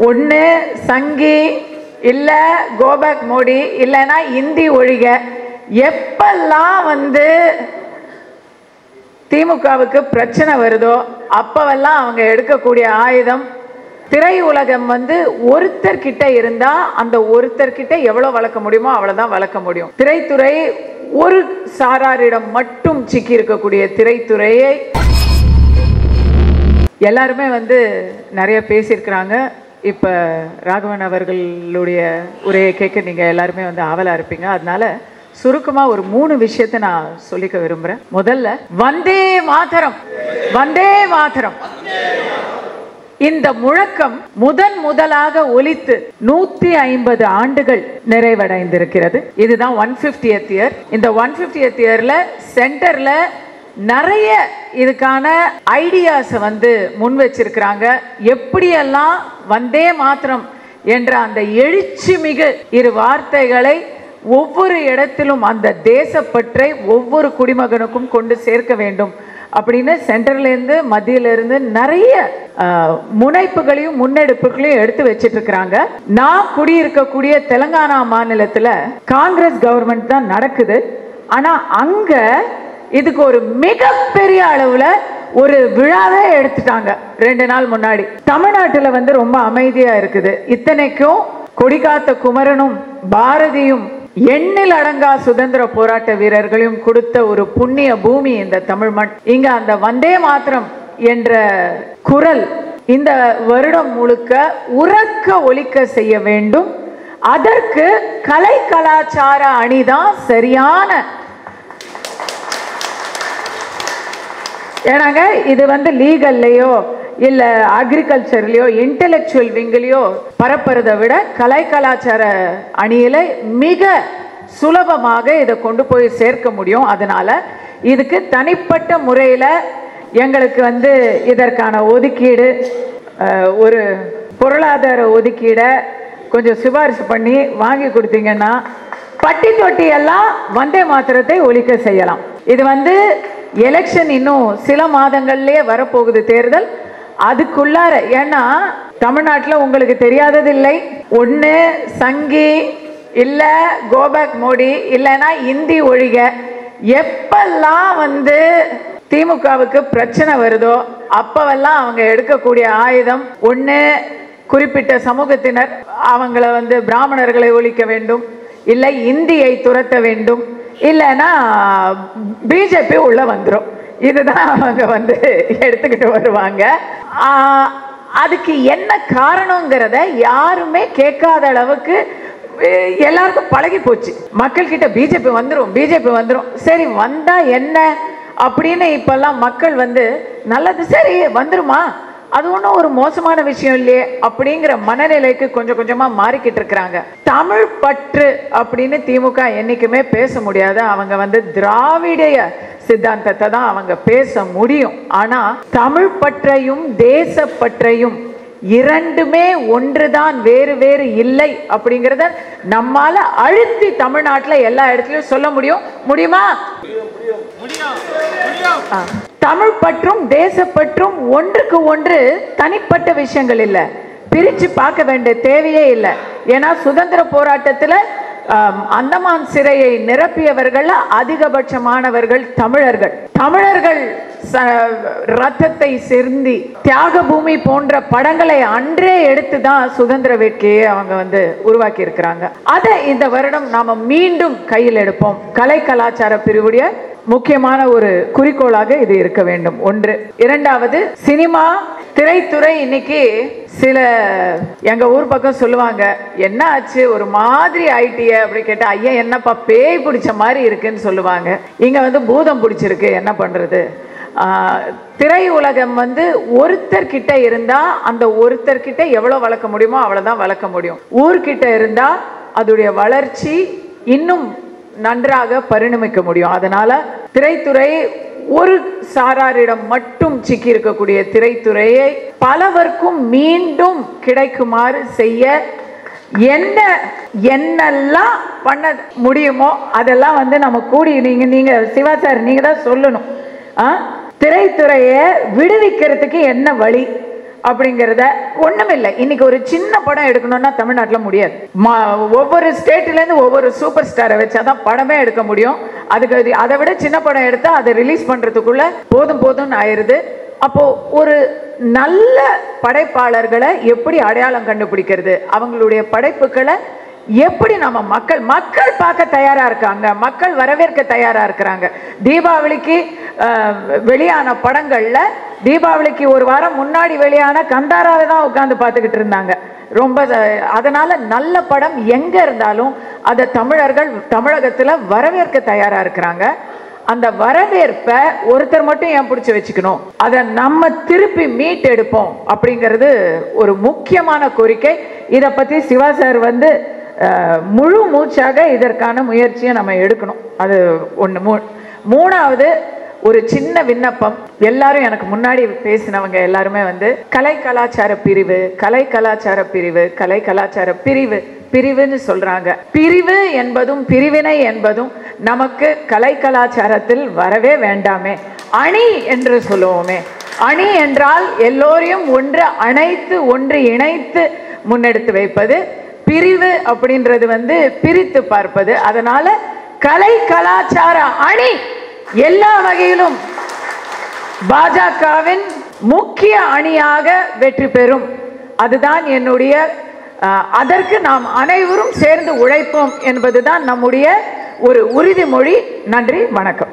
ஒன்று சங்கி இல்லை கோபேக் மோடி இல்லைன்னா இந்தி ஒழிக. எப்பெல்லாம் திமுகவுக்கு பிரச்சனை வருதோ அப்பவெல்லாம் அவங்க எடுக்கக்கூடிய ஆயுதம் திரையுலகம் ஒருத்தர்கிட்ட இருந்தா அந்த ஒருத்தர்கிட்ட எவ்வளவு வளர்க்க முடியுமோ அவ்வளவுதான் வளர்க்க முடியும். திரைத்துறை ஒரு சாராரிடம் மட்டும் சிக்கி இருக்கக்கூடிய திரைத்துறையை எல்லாருமே நிறைய பேசியிருக்கிறாங்க. இப்ப ராகவன் அவர்களுடைய உரையை கேட்க நீங்க எல்லாருமே ஆவலா இருப்பீங்க. அதனால சுருக்கமா ஒரு 3 விஷயத்தை நான் சொல்லிக்க விரும்புறேன். முதல்ல வந்தே மாதரம், வந்தே மாதரம் இந்த முழக்கம் முதலாக ஒலித்து 150 ஆண்டுகள் நிறைவடைந்திருக்கிறது. இதுதான் 150th இயர். இந்த 150th இயர்ல சென்டர்ல நிறைய இதுக்கான ஐடியாஸ் முன் வச்சிருக்கிறாங்க. எப்படியெல்லாம் வந்தே மாத்திரம் என்ற அந்த எழுச்சி மிகு 2 வார்த்தைகளை ஒவ்வொரு இடத்திலும் அந்த தேசப்பற்றை ஒவ்வொரு குடிமகனுக்கும் கொண்டு சேர்க்க வேண்டும் அப்படின்னு சென்ட்ரல்ல இருந்து மத்தியில இருந்து நிறைய முனைப்புகளையும் முன்னெடுப்புகளையும் எடுத்து வச்சிட்டு இருக்கிறாங்க. நான் குடியிருக்கக்கூடிய தெலுங்கானா மாநிலத்துல காங்கிரஸ் கவர்மெண்ட் தான் நடக்குது. ஆனா அங்க இதுக்கு ஒரு மிகப்பெரிய அளவுல ஒரு விழாவே எடுத்துட்டாங்க 2 நாள் முன்னாடி. தமிழ்நாட்டுல ரொம்ப அமைதியா இருக்குது. இத்தனைக்கும் கொடிகாத்த குமரனும் பாரதியும் எண்ணில் அடங்கா சுதந்திர போராட்ட வீரர்களையும் கொடுத்த ஒரு புண்ணிய பூமி இந்த தமிழ் மண். இங்க அந்த வந்தே மாத்திரம் என்ற குரல் இந்த வருடம் முழுக்க உறக்க ஒலிக்க செய்ய வேண்டும். அதற்கு கலை கலாச்சார அணிதான் சரியான. ஏன்னாங்க இது லீகல்லையோ இல்ல அக்ரிகல்ச்சர்லயோ இன்டெலெக்சுவல் விங்கிலையோ பரப்புறதை விட கலை கலாச்சார அணியில மிக சுலபமாக இதை கொண்டு போய் சேர்க்க முடியும். அதனால இதுக்கு தனிப்பட்ட முறையில எங்களுக்கு இதற்கான ஒதுக்கீடு, ஒரு பொருளாதார ஒதுக்கீடை கொஞ்சம் சிபாரிசு பண்ணி வாங்கி கொடுத்தீங்கன்னா பட்டி தொட்டி எல்லாம் வந்தே மாத்திரத்தை ஒலிக்க செய்யலாம். இது எலெக்ஷன் இன்னும் சில மாதங்கள்லயே வரப்போகுது, தேர்தல். அதுக்குள்ளார ஏன்னா தமிழ்நாட்டில் உங்களுக்கு தெரியாதது இல்லை. ஒன்று சங்கி இல்ல கோபேக் மோடி இல்லைன்னா இந்தி ஒழிக. எப்பெல்லாம் திமுகவுக்கு பிரச்சனை வருதோ அப்பவெல்லாம் அவங்க எடுக்கக்கூடிய ஆயுதம் ஒன்று குறிப்பிட்ட சமூகத்தினர் அவங்கள பிராமணர்களை ஒழிக்க வேண்டும், இல்லை இந்தியை துரத்த வேண்டும், இல்லைன்னா பிஜேபி உள்ள வந்துடும். இதுதான் அவங்க எடுத்துக்கிட்டு வருவாங்க. அதுக்கு என்ன காரணங்கிறத யாருமே கேட்காத அளவுக்கு எல்லாருக்கும் பழகி போச்சு. மக்கள் கிட்ட பிஜேபி வந்துடும், பிஜேபி வந்துடும், சரி வந்தா என்ன அப்படின்னு இப்பெல்லாம் மக்கள் நல்லது சரி வந்துருமா, அது ஒன்றும் ஒரு மோசமான விஷயம் இல்லையே அப்படிங்கிற மனநிலைக்கு கொஞ்சம் கொஞ்சமா மாறிக்கிட்டு இருக்கிறாங்க. தமிழ் பற்று அப்படின்னு திமுக என்னைக்குமே பேச முடியாது. அவங்க திராவிடைய சித்தாந்தத்தை தான் அவங்க பேச முடியும். ஆனா தமிழ் பற்றையும் தேசப்பற்றையும் இரண்டுமே ஒன்றுதான், வேறு வேறு இல்லை அப்படிங்கிறத நம்மால அழுத்தி தமிழ்நாட்டில் எல்லா இடத்துலயும் சொல்ல முடியுமா? தமிழ் பற்றும் தேசப்பற்றும் ஒன்றுக்கு ஒன்று தனிப்பட்ட விஷயங்கள் இல்லை, பிரிச்சு பார்க்க வேண்டிய தேவையே இல்லை. ஏன்னா சுதந்திர போராட்டத்தில் அந்தமான் சிறையை நிரப்பியவர்கள் அதிகபட்சமானவர்கள் தமிழர்கள். தமிழர்கள் ரத்தத்தை சிந்தி தியாக பூமி போன்ற படங்களை அன்றே எடுத்துதான் சுதந்திர வேட்கையை அவங்க உருவாக்கி இருக்கிறாங்க. அதை இந்த வருடம் நாம மீண்டும் கையில் எடுப்போம். கலை கலாச்சார பிரிவுடைய முக்கியமான ஒரு குறிக்கோளாக இது இருக்க வேண்டும். ஒன்று. இரண்டாவது, சினிமா திரைத்துறை இன்னைக்கு சில எங்க ஊர் பக்கம் சொல்லுவாங்க, என்ன ஆச்சு ஒரு மாதிரி ஆயிட்டிய அப்படி கேட்டா, ஐயா என்னப்பா பேய் பிடிச்ச மாதிரி இருக்குன்னு சொல்லுவாங்க. இங்க பூதம் பிடிச்சிருக்கு, என்ன பண்றது. திரையுலகம் ஒருத்தர்கிட்ட இருந்தா அந்த ஒருத்தர்கிட்ட எவ்வளவு வளர்க்க முடியுமோ அவ்வளவுதான் வளர்க்க முடியும். ஊர்கிட்ட இருந்தா அதோடைய வளர்ச்சி இன்னும் நன்றாக பரிணமிக்க முடியும். அதனால திரைத்துறை ஒரு சாராரிடம் மட்டும் சிக்கி இருக்கக்கூடிய திரைத்துறையை பலவர்க்கும் மீண்டும் கிடைக்குமாறு செய்ய என்னெல்லாம் பண்ண முடியுமோ அதெல்லாம் நம்ம கூடி நீங்க சிவா சார் நீங்க தான் சொல்லணும். திரைத்துறையை விடுவிக்கிறதுக்கு என்ன வழி அப்படிங்கிறத ஒண்ணுமில்லை. இன்னைக்கு ஒரு சின்ன படம் எடுக்கணும்னா தமிழ்நாட்டில் முடியாது. ஒவ்வொரு ஸ்டேட்ல இருந்து ஒவ்வொரு சூப்பர் ஸ்டாரை வச்சாதான் படமே எடுக்க முடியும். அதுக்கு அதை விட சின்ன படம் எடுத்தா அதை ரிலீஸ் பண்றதுக்குள்ள போதும்னு ஆயிருது. அப்போ ஒரு நல்ல படைப்பாளர்களை எப்படி அடையாளம் கண்டுபிடிக்கிறது, அவங்களுடைய படைப்புகளை எப்படி நம்ம மக்கள் பார்க்க தயாரா இருக்காங்க, மக்கள் வரவேற்க தயாரா இருக்கிறாங்க. தீபாவளிக்கு வெளியான படங்கள்ல தீபாவளிக்கு ஒரு வாரம் முன்னாடி வெளியான கந்தாராவை தான் உட்கார்ந்து பார்த்துக்கிட்டு இருந்தாங்க. ரொம்ப அதனால நல்ல படம் எங்க இருந்தாலும் அதை தமிழர்கள் தமிழகத்துல வரவேற்க தயாரா இருக்கிறாங்க. அந்த வரவேற்பை ஒருத்தர் மட்டும் ஏன் பிடிச்சி வச்சுக்கணும், அதை நம்ம திருப்பி மீட் எடுப்போம் அப்படிங்கிறது ஒரு முக்கியமான கோரிக்கை. இதை பத்தி சிவா சார் முழு மூச்சாக இதற்கான முயற்சியை நம்ம எடுக்கணும். அது ஒன்று. மூணாவது ஒரு சின்ன விண்ணப்பம். எல்லாரும் எனக்கு முன்னாடி பேசினவங்க எல்லாருமே கலை கலாச்சார பிரிவு கலை கலாச்சார பிரிவு கலை கலாச்சார பிரிவு பிரிவுன்னு சொல்றாங்க. பிரிவு என்பதும் பிரிவினை என்பதும் நமக்கு கலை கலாச்சாரத்தில் வரவே வேண்டாமே. அணி என்று சொல்லுவோமே. அணி என்றால் எல்லோரையும் ஒன்று அணைத்து ஒன்று இணைத்து முன்னெடுத்து வைப்பது. பிரிவு அப்படின்றது பிரித்து பார்ப்பது. அதனால கலை கலாச்சார அணி எல்லா வகையிலும் பாஜகவின் முக்கிய அணியாக வெற்றி பெறும். அதுதான் என்னுடைய அதற்கு நாம் அனைவரும் சேர்ந்து உழைப்போம் என்பதுதான் நம்முடைய ஒரு உறுதிமொழி. நன்றி, வணக்கம்.